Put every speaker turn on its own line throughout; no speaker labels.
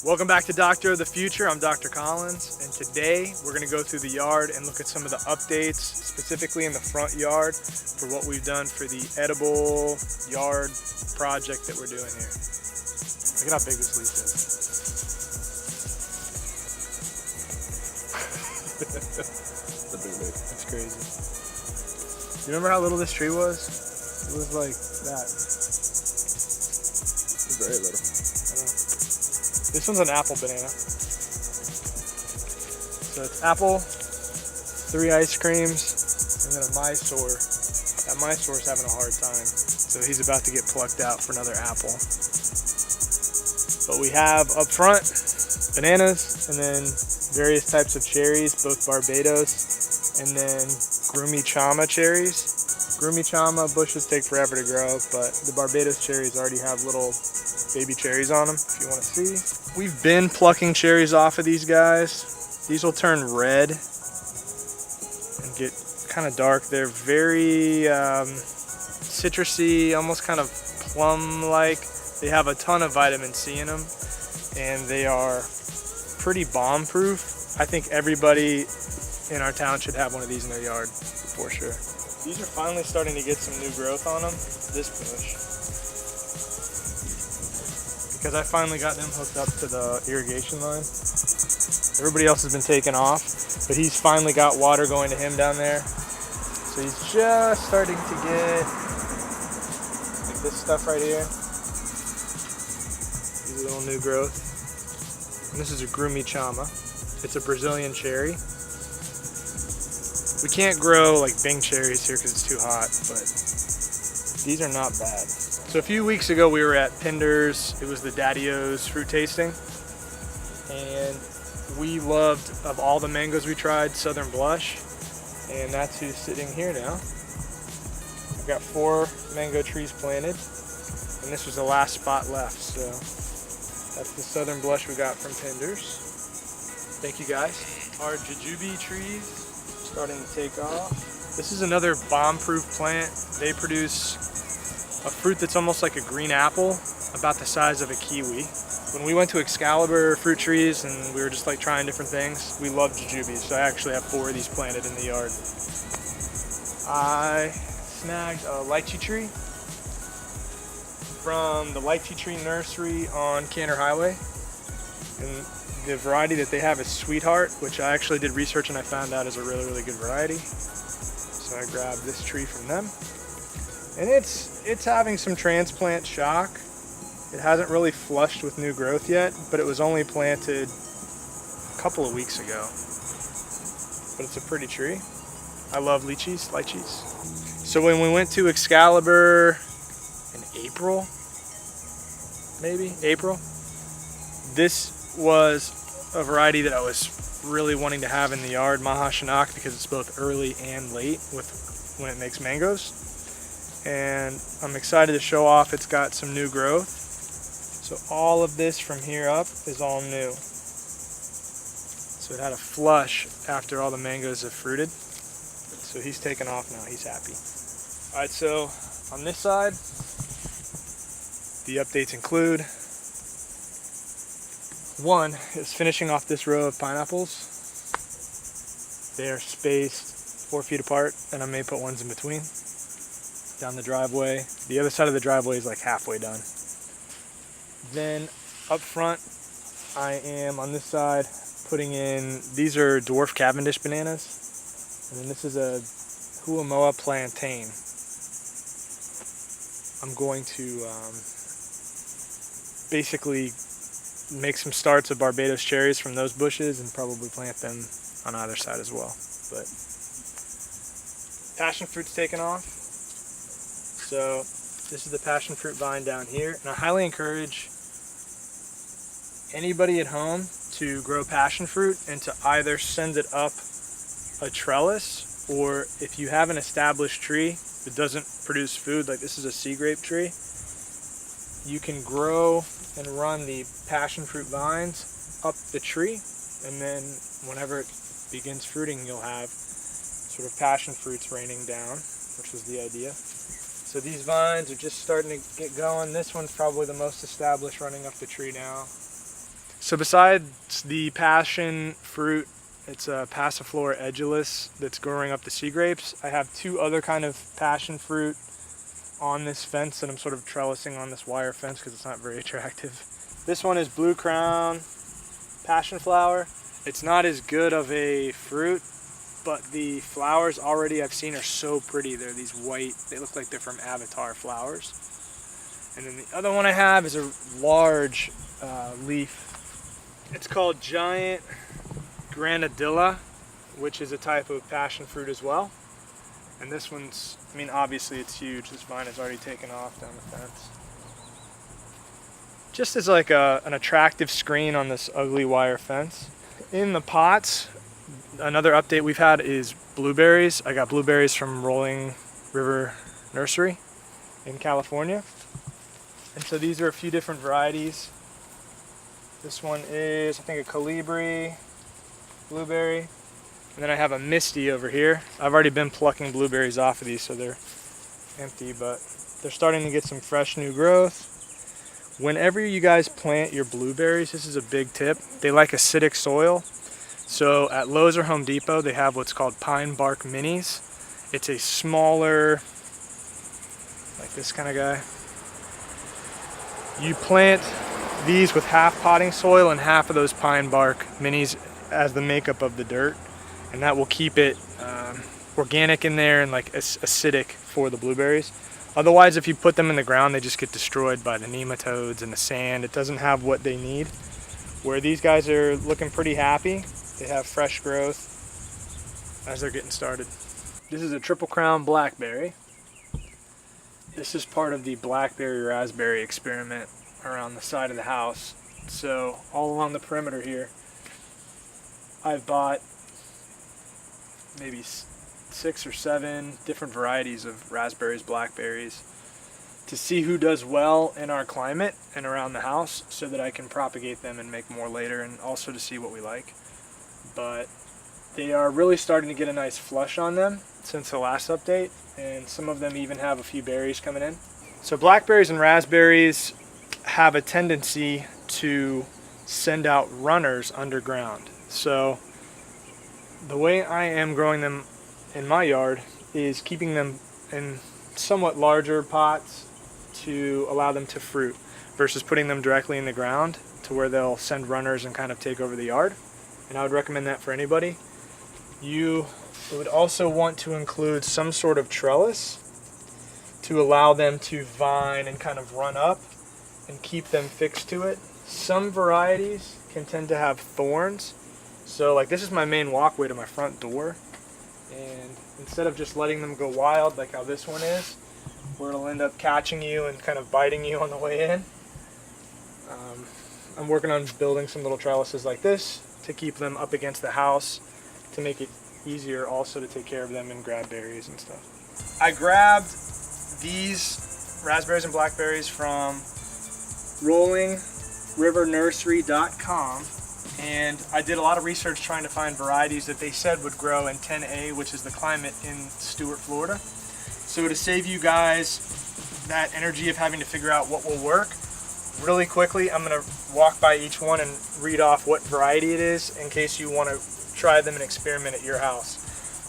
Welcome back to Doctor of the Future. I'm Dr. Collins, and today we're going to go through the yard and look at some of the updates, specifically in the front yard, for what we've done for the edible yard project that we're doing here. Look at how big this leaf is.
It's a big leaf.
That's crazy. You remember how little this tree was? It was like that.
It's very little.
This one's an apple banana. So it's apple, 3 ice creams, and then a Mysore. That Mysore's having a hard time, so he's about to get plucked out for another apple. But we have up front bananas, and then various types of cherries, both Barbados, and then Grumi Chama cherries. Grumi Chama bushes take forever to grow, but the Barbados cherries already have little baby cherries on them, if you want to see. We've been plucking cherries off of these guys. These will turn red and get kind of dark. They're very citrusy, almost kind of plum-like. They have a ton of vitamin C in them, and they are pretty bomb-proof. I think everybody in our town should have one of these in their yard, for sure. These are finally starting to get some new growth on them, this bush. Because I finally got them hooked up to the irrigation line. Everybody else has been taken off, but he's finally got water going to him down there. So he's just starting to get like this stuff right here. These little new growth. And this is a Grumi Chama. It's a Brazilian cherry. We can't grow like Bing cherries here because it's too hot, but these are not bad. So a few weeks ago we were at Pinder's. It was the Daddy-O's fruit tasting, and we loved, of all the mangoes we tried, Southern Blush, and that's who's sitting here now. I've got 4 mango trees planted, and this was the last spot left, so that's the Southern Blush we got from Pinder's. Thank you guys. Our jujube trees starting to take off. This is another bomb-proof plant. They produce a fruit that's almost like a green apple, about the size of a kiwi. When we went to Excalibur fruit trees and we were just like trying different things, we loved jujubes, so I actually have 4 of these planted in the yard. I snagged a lychee tree from the lychee tree nursery on Cantor Highway, and the variety that they have is Sweetheart, which I actually did research and I found out is a really, really good variety. So I grabbed this tree from them. And it's having some transplant shock. It hasn't really flushed with new growth yet, but it was only planted a couple of weeks ago. But it's a pretty tree. I love lychees. So when we went to Excalibur in April, this was a variety that I was really wanting to have in the yard, Mahashanak, because it's both early and late when it makes mangoes. And I'm excited to show off it's got some new growth. So all of this from here up is all new. So it had a flush after all the mangoes have fruited. So he's taken off now, he's happy. Alright, so on this side, the updates include: 1 is finishing off this row of pineapples. They are spaced 4 feet apart, and I may put ones in between. Down the driveway. The other side of the driveway is like halfway done. Then up front, I am on this side putting in, these are dwarf Cavendish bananas, and then this is a Huamoa plantain. I'm going to basically make some starts of Barbados cherries from those bushes and probably plant them on either side as well. But passion fruit's taken off. So this is the passion fruit vine down here, and I highly encourage anybody at home to grow passion fruit and to either send it up a trellis, or if you have an established tree that doesn't produce food, like this is a sea grape tree, you can grow and run the passion fruit vines up the tree, and then whenever it begins fruiting, you'll have sort of passion fruits raining down, which was the idea. So these vines are just starting to get going. This one's probably the most established, running up the tree now. So besides the passion fruit, it's a passiflora edulis that's growing up the sea grapes. I have two other kind of passion fruit on this fence that I'm sort of trellising on this wire fence because it's not very attractive. This one is blue crown passion flower. It's not as good of a fruit, but the flowers already I've seen are so pretty. They're these white, they look like they're from Avatar flowers. And then the other one I have is a large leaf. It's called giant granadilla, which is a type of passion fruit as well. And this one's, I mean, obviously it's huge. This vine has already taken off down the fence. Just as like an attractive screen on this ugly wire fence. In the pots, another update we've had is blueberries. I got blueberries from Rolling River Nursery in California. And so these are a few different varieties. This one is, I think, a Colibri blueberry. And then I have a Misty over here. I've already been plucking blueberries off of these, so they're empty, but they're starting to get some fresh new growth. Whenever you guys plant your blueberries, this is a big tip. They like acidic soil. So at Lowe's or Home Depot, they have what's called pine bark minis. It's a smaller, like this kind of guy. You plant these with half potting soil and half of those pine bark minis as the makeup of the dirt, and that will keep it organic in there and like acidic for the blueberries. Otherwise, if you put them in the ground, they just get destroyed by the nematodes and the sand. It doesn't have what they need. Where these guys are looking pretty happy, they have fresh growth as they're getting started. This is a triple crown blackberry. This is part of the blackberry raspberry experiment around the side of the house. So all along the perimeter here, I've bought maybe 6 or 7 different varieties of raspberries, blackberries, to see who does well in our climate and around the house so that I can propagate them and make more later, and also to see what we like. But they are really starting to get a nice flush on them since the last update, and some of them even have a few berries coming in. So blackberries and raspberries have a tendency to send out runners underground. So the way I am growing them in my yard is keeping them in somewhat larger pots to allow them to fruit versus putting them directly in the ground to where they'll send runners and kind of take over the yard. And I would recommend that for anybody. You would also want to include some sort of trellis to allow them to vine and kind of run up and keep them fixed to it. Some varieties can tend to have thorns. So like this is my main walkway to my front door. And instead of just letting them go wild like how this one is, where it'll end up catching you and kind of biting you on the way in, I'm working on building some little trellises like this to keep them up against the house to make it easier also to take care of them and grab berries and stuff. I grabbed these raspberries and blackberries from rollingrivernursery.com. And I did a lot of research trying to find varieties that they said would grow in 10A, which is the climate in Stuart, Florida. So to save you guys that energy of having to figure out what will work, really quickly I'm going to walk by each one and read off what variety it is in case you want to try them and experiment at your house.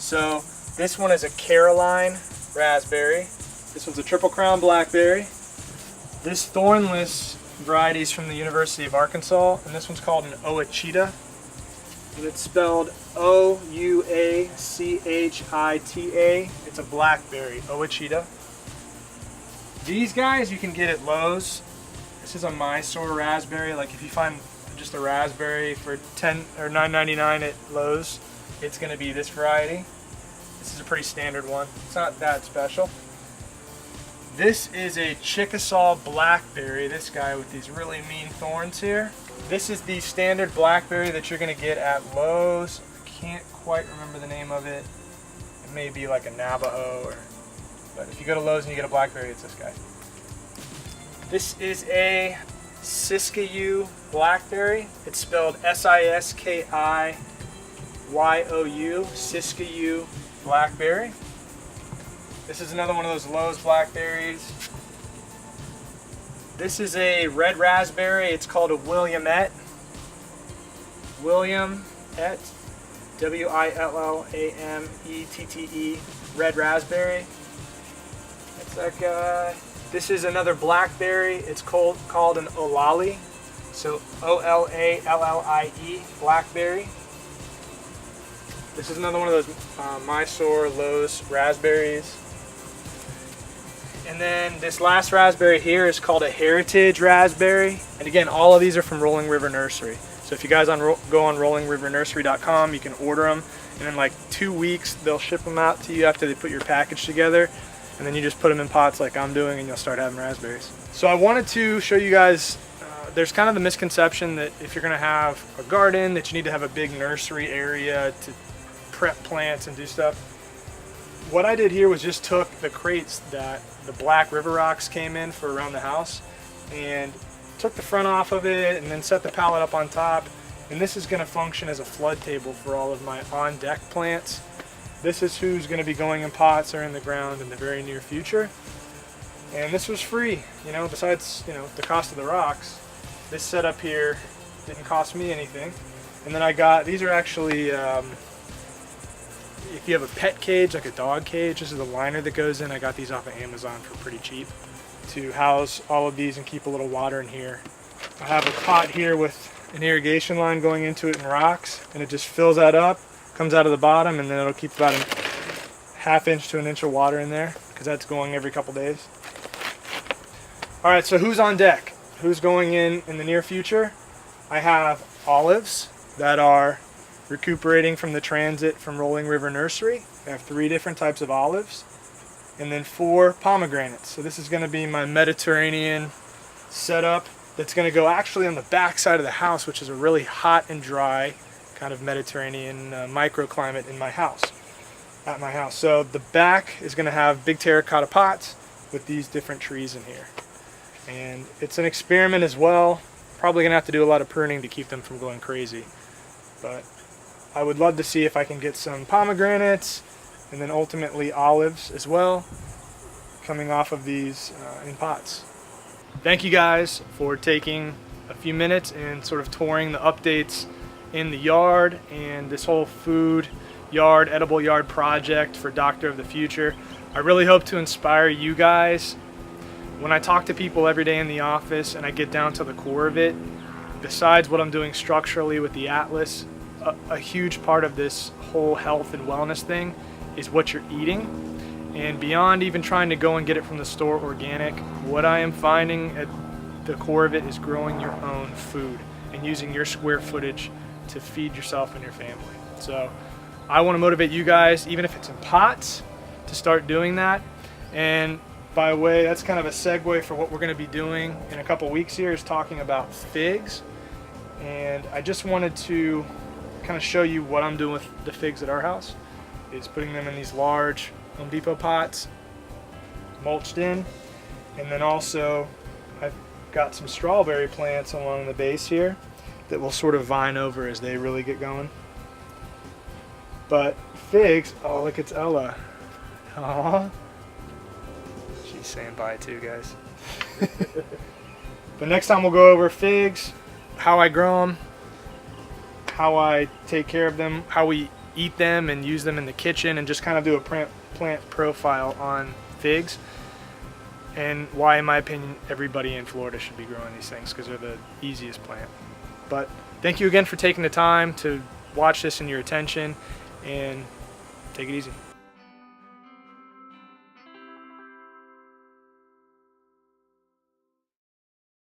So this one is a Caroline raspberry. This one's a triple crown blackberry. This thornless variety is from the University of Arkansas, and this one's called an Ouachita, and it's spelled O-U-A-C-H-I-T-A. It's a blackberry, Ouachita. These guys you can get at Lowe's. This is a Mysore raspberry. Like if you find just a raspberry for $10 or $9.99 at Lowe's, it's going to be this variety. This is a pretty standard one. It's not that special. This is a Chickasaw blackberry, this guy with these really mean thorns here. This is the standard blackberry that you're going to get at Lowe's. I can't quite remember the name of it. It may be like a Navajo, but if you go to Lowe's and you get a blackberry, it's this guy. This is a Siskiyou blackberry. It's spelled S-I-S-K-I-Y-O-U, Siskiyou blackberry. This is another one of those Lowe's blackberries. This is a red raspberry. It's called a Williamette. William Et, Willamette, red raspberry. That's that guy. This is another blackberry. It's called an Olali. So O-L-A-L-L-I-E, blackberry. This is another one of those Mysore Lowe's raspberries. And then this last raspberry here is called a heritage raspberry. And again, all of these are from Rolling River Nursery. So if you guys go on rollingrivernursery.com, you can order them. And in like 2 weeks, they'll ship them out to you after they put your package together. And then you just put them in pots like I'm doing and you'll start having raspberries. So I wanted to show you guys, there's kind of the misconception that if you're gonna have a garden, that you need to have a big nursery area to prep plants and do stuff. What I did here was just took the crates that the black river rocks came in for around the house and took the front off of it and then set the pallet up on top. And this is gonna function as a flood table for all of my on-deck plants. This is who's going to be going in pots or in the ground in the very near future. And this was free, you know, besides, you know, the cost of the rocks. This setup here didn't cost me anything. And then I got, these are actually, if you have a pet cage, like a dog cage, this is the liner that goes in. I got these off of Amazon for pretty cheap to house all of these and keep a little water in here. I have a pot here with an irrigation line going into it in rocks, and it just fills that up. Comes out of the bottom, and then it'll keep about a ½ inch to an inch of water in there because that's going every couple days. All right, so who's on deck? Who's going in the near future? I have olives that are recuperating from the transit from Rolling River Nursery. I have 3 different types of olives, and then 4 pomegranates. So this is going to be my Mediterranean setup that's going to go actually on the back side of the house, which is a really hot and dry kind of Mediterranean microclimate in my house, at my house. So the back is going to have big terracotta pots with these different trees in here. And it's an experiment as well. Probably going to have to do a lot of pruning to keep them from going crazy. But I would love to see if I can get some pomegranates and then ultimately olives as well coming off of these in pots. Thank you guys for taking a few minutes and sort of touring the updates in the yard and this whole food yard, edible yard project for Doctor of the Future. I really hope to inspire you guys. When I talk to people every day in the office and I get down to the core of it, besides what I'm doing structurally with the Atlas, a huge part of this whole health and wellness thing is what you're eating. And beyond even trying to go and get it from the store organic, what I am finding at the core of it is growing your own food and using your square footage to feed yourself and your family. So I want to motivate you guys, even if it's in pots, to start doing that. And by the way, that's kind of a segue for what we're going to be doing in a couple weeks here, is talking about figs. And I just wanted to kind of show you what I'm doing with the figs at our house, is putting them in these large Home Depot pots, mulched in. And then also I've got some strawberry plants along the base here that will sort of vine over as they really get going. But figs, oh look, it's Ella. Aww. She's saying bye too, guys. But next time we'll go over figs, how I grow them, how I take care of them, how we eat them and use them in the kitchen, and just kind of do a plant profile on figs, and why, in my opinion, everybody in Florida should be growing these things, because they're the easiest plant. But thank you again for taking the time to watch this and your attention, and take it easy.